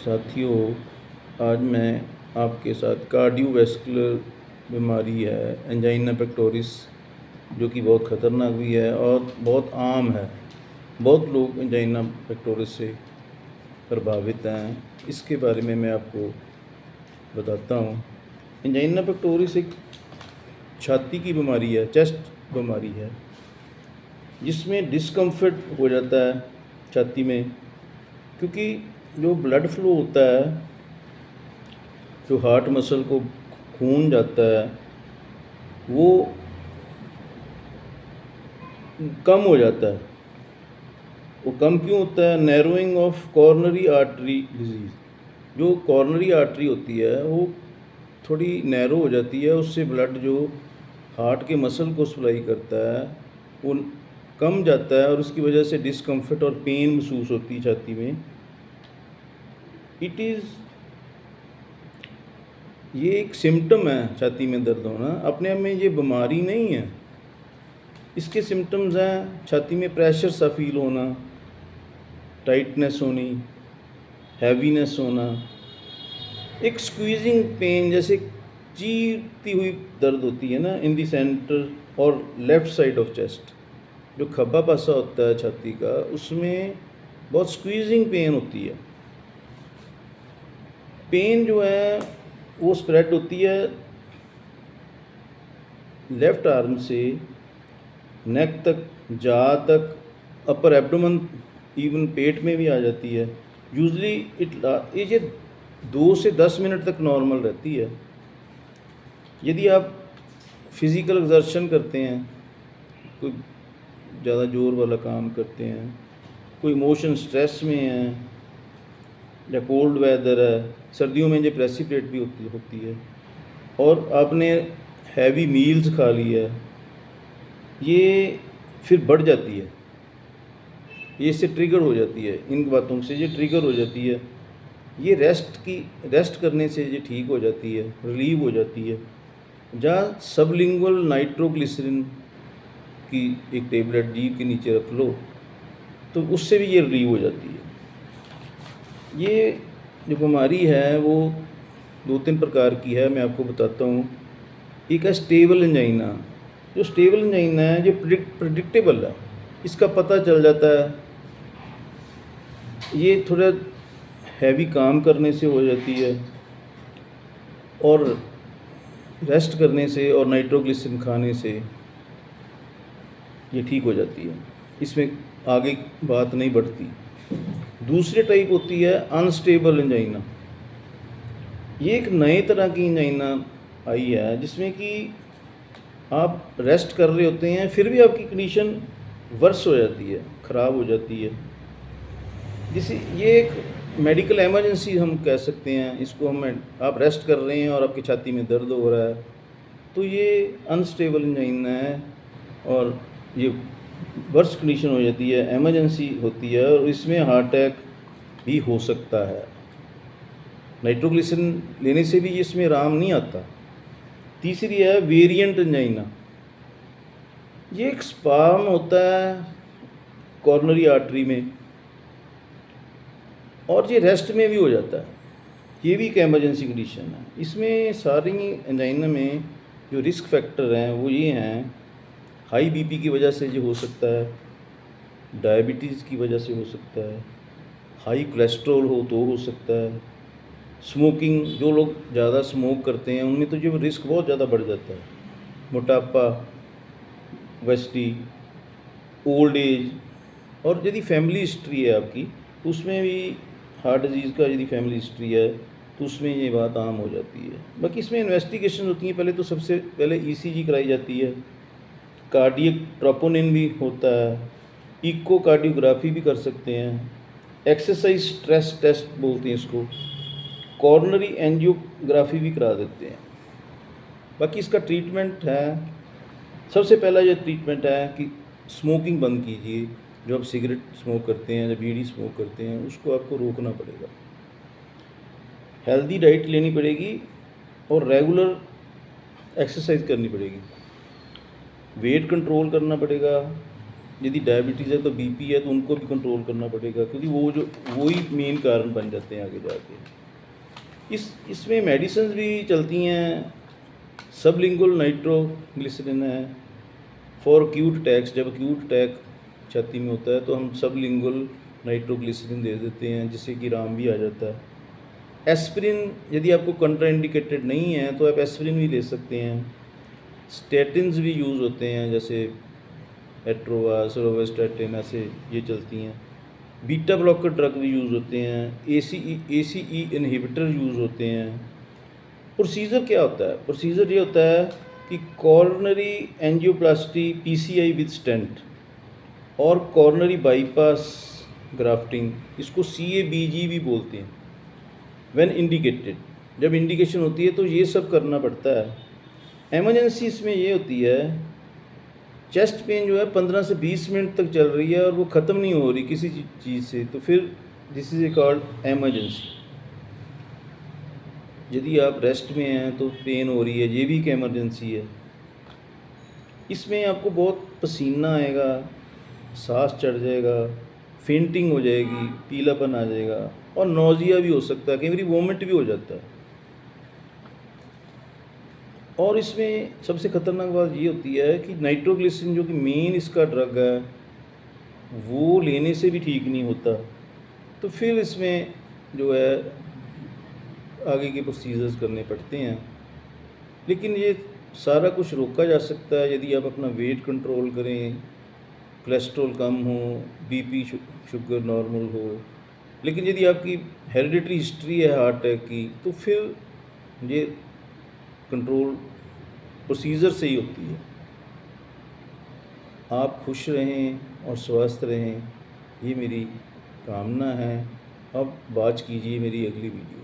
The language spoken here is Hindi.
साथियों, आज मैं आपके साथ कार्डियोवैस्कुलर बीमारी है एंजाइना पेक्टोरिस, जो कि बहुत ख़तरनाक भी है और बहुत आम है। बहुत लोग एंजाइना पेक्टोरिस से प्रभावित हैं। इसके बारे में मैं आपको बताता हूँ। एंजाइना पेक्टोरिस एक छाती की बीमारी है, चेस्ट बीमारी है, जिसमें डिस्कम्फर्ट हो जाता है छाती में, क्योंकि जो ब्लड फ्लो होता है, जो हार्ट मसल को खून जाता है, वो कम हो जाता है। वो कम क्यों होता है? Narrowing of coronary artery disease. जो कॉर्नरी आर्टरी होती है वो थोड़ी नैरो हो जाती है, उससे ब्लड जो हार्ट के मसल को सप्लाई करता है वो कम जाता है और उसकी वजह से डिस्कम्फर्ट और पेन महसूस होती है छाती में। ये एक सिम्टम है छाती में दर्द होना, अपने आप में ये बीमारी नहीं है। इसके सिम्टम्स हैं छाती में प्रेशर सा फील होना, टाइटनेस होनी, हैवीनेस होना, एक स्क्वीजिंग पेन जैसे चीरती हुई दर्द होती है ना इन दी सेंटर और लेफ़्ट साइड ऑफ चेस्ट। जो खब्बा पासा होता है छाती का, उसमें बहुत स्क्वीजिंग पेन होती है। पेन जो है वो स्प्रेड होती है लेफ़्ट आर्म से नेक तक, जा तक, अपर एब्डोमेन, इवन पेट में भी आ जाती है। यूजली ये 2 से 10 मिनट तक नॉर्मल रहती है। यदि आप फिज़िकल एक्सर्शन करते हैं, कोई ज़्यादा ज़ोर वाला काम करते हैं, कोई इमोशन स्ट्रेस में है, या कोल्ड वेदर है, सर्दियों में जो प्रेसिपिटेट भी होती है, और आपने हैवी मील्स खा ली है, ये फिर बढ़ जाती है। ये इससे ट्रिगर हो जाती है, इन बातों से ये ट्रिगर हो जाती है। ये रेस्ट करने से ये ठीक हो जाती है, रिलीव हो जाती है। जहाँ सबलिंगुअल नाइट्रोग्लिसरीन की एक टेबलेट जीभ के नीचे रख लो तो उससे भी ये रिलीव हो जाती है। ये जो बीमारी है वो 2-3 प्रकार की है, मैं आपको बताता हूँ। एक है स्टेबल एंजाइना। जो स्टेबल एंजाइना है जो प्रिडिक्टेबल है, इसका पता चल जाता है। ये थोड़ा हैवी काम करने से हो जाती है और रेस्ट करने से और नाइट्रोग्लिसरीन खाने से ये ठीक हो जाती है। इसमें आगे बात नहीं बढ़ती। दूसरी टाइप होती है अनस्टेबल एंजाइना। ये एक नए तरह की एंजाइना आई है, जिसमें कि आप रेस्ट कर रहे होते हैं फिर भी आपकी कंडीशन वर्स हो जाती है, ख़राब हो जाती है। जिसे ये एक मेडिकल एमरजेंसी हम कह सकते हैं इसको। आप रेस्ट कर रहे हैं और आपकी छाती में दर्द हो रहा है, तो ये अनस्टेबल एंजाइना है और ये वर्स्ट कंडीशन हो जाती है, एमरजेंसी होती है, और इसमें हार्ट अटैक भी हो सकता है। नाइट्रोग्लिसरीन लेने से भी इसमें आराम नहीं आता। तीसरी है वेरिएंट एंजाइना। ये एक स्पाम होता है कॉर्नरी आर्टरी में और ये रेस्ट में भी हो जाता है। ये भी एक एमरजेंसी कंडीशन है। इसमें सारी एंजाइना में जो रिस्क फैक्टर हैं वो ये हैं: हाई बीपी की वजह से ये हो सकता है, डायबिटीज़ की वजह से हो सकता है, हाई कोलेस्ट्रॉल हो तो हो सकता है, स्मोकिंग, जो लोग ज़्यादा स्मोक करते हैं उनमें तो जो रिस्क बहुत ज़्यादा बढ़ जाता है, मोटापा, ओबेसिटी, ओल्ड एज, और यदि फैमिली हिस्ट्री है आपकी तो उसमें भी हार्ट डिजीज़ का यदि फैमिली हिस्ट्री है तो उसमें ये बात आम हो जाती है। बाकी इसमें इन्वेस्टिगेशन होती हैं। पहले तो सबसे पहले ईसीजी कराई जाती है, कार्डियक ट्रोपोनिन भी होता है, इकोकार्डियोग्राफी भी कर सकते हैं, एक्सरसाइज स्ट्रेस टेस्ट बोलते हैं इसको, कॉर्नरी एंजियोग्राफी भी करा देते हैं। बाकी इसका ट्रीटमेंट है, सबसे पहला ये ट्रीटमेंट है कि स्मोकिंग बंद कीजिए। जो आप सिगरेट स्मोक करते हैं या बीड़ी स्मोक करते हैं उसको आपको रोकना पड़ेगा। हेल्दी डाइट लेनी पड़ेगी और रेगुलर एक्सरसाइज करनी पड़ेगी। वेट कंट्रोल करना पड़ेगा, यदि डायबिटीज़ है तो बीपी है तो उनको भी कंट्रोल करना पड़ेगा, क्योंकि वही मेन कारण बन जाते हैं आगे जाके। इसमें मेडिसिन भी चलती हैं। सबलिंगुअल नाइट्रोग्लिसरिन है फॉर एक्यूट अटैक्स, जब एक्यूट अटैक छाती में होता है तो हम सबलिंगुअल नाइट्रोग्लिसरिन दे देते हैं, जिससे कि आराम भी आ जाता है। एस्पिरिन, यदि आपको कंट्राइंडिकेटेड नहीं है तो आप एस्पिरिन भी ले सकते हैं। स्टेटिन्स भी यूज़ होते हैं, जैसे एट्रोवास, रोवेस्टैटिन, ऐसे ये चलती हैं। बीटा ब्लॉकर ड्रग भी यूज़ होते हैं। एसीई इनहिबिटर यूज़ होते हैं। प्रोसीजर क्या होता है? प्रोसीजर ये होता है कि coronary angioplasty PCI with stent और कॉर्नरी बाईपास ग्राफ्टिंग, इसको सीएबीजी भी बोलते हैं। व्हेन इंडिकेटेड, जब इंडिकेशन होती है तो ये सब करना पड़ता है। एमरजेंसी इसमें ये होती है, चेस्ट पेन जो है 15 से 20 मिनट तक चल रही है और वो ख़त्म नहीं हो रही किसी चीज़ से, तो फिर दिस इज़ कॉल्ड एमरजेंसी। यदि आप रेस्ट में हैं तो पेन हो रही है, ये भी एक एमरजेंसी है। इसमें आपको बहुत पसीना आएगा, सांस चढ़ जाएगा, फेंटिंग हो जाएगी, पीलापन आ जाएगा और नौजिया भी हो सकता है, कई बार वोमिट भी हो जाता है। और इसमें सबसे ख़तरनाक बात ये होती है कि नाइट्रोग्लिसरिन जो कि मेन इसका ड्रग है, वो लेने से भी ठीक नहीं होता। तो फिर इसमें जो है आगे के प्रोसीजर्स करने पड़ते हैं। लेकिन ये सारा कुछ रोका जा सकता है यदि आप अपना वेट कंट्रोल करें, कोलेस्ट्रॉल कम हो, बीपी शुगर नॉर्मल हो। लेकिन यदि आपकी हेरिडिटरी हिस्ट्री है हार्ट अटैक की, तो फिर ये कंट्रोल प्रोसीजर से ही होती है। आप खुश रहें और स्वस्थ रहें, ये मेरी कामना है। अब बात कीजिए मेरी अगली वीडियो।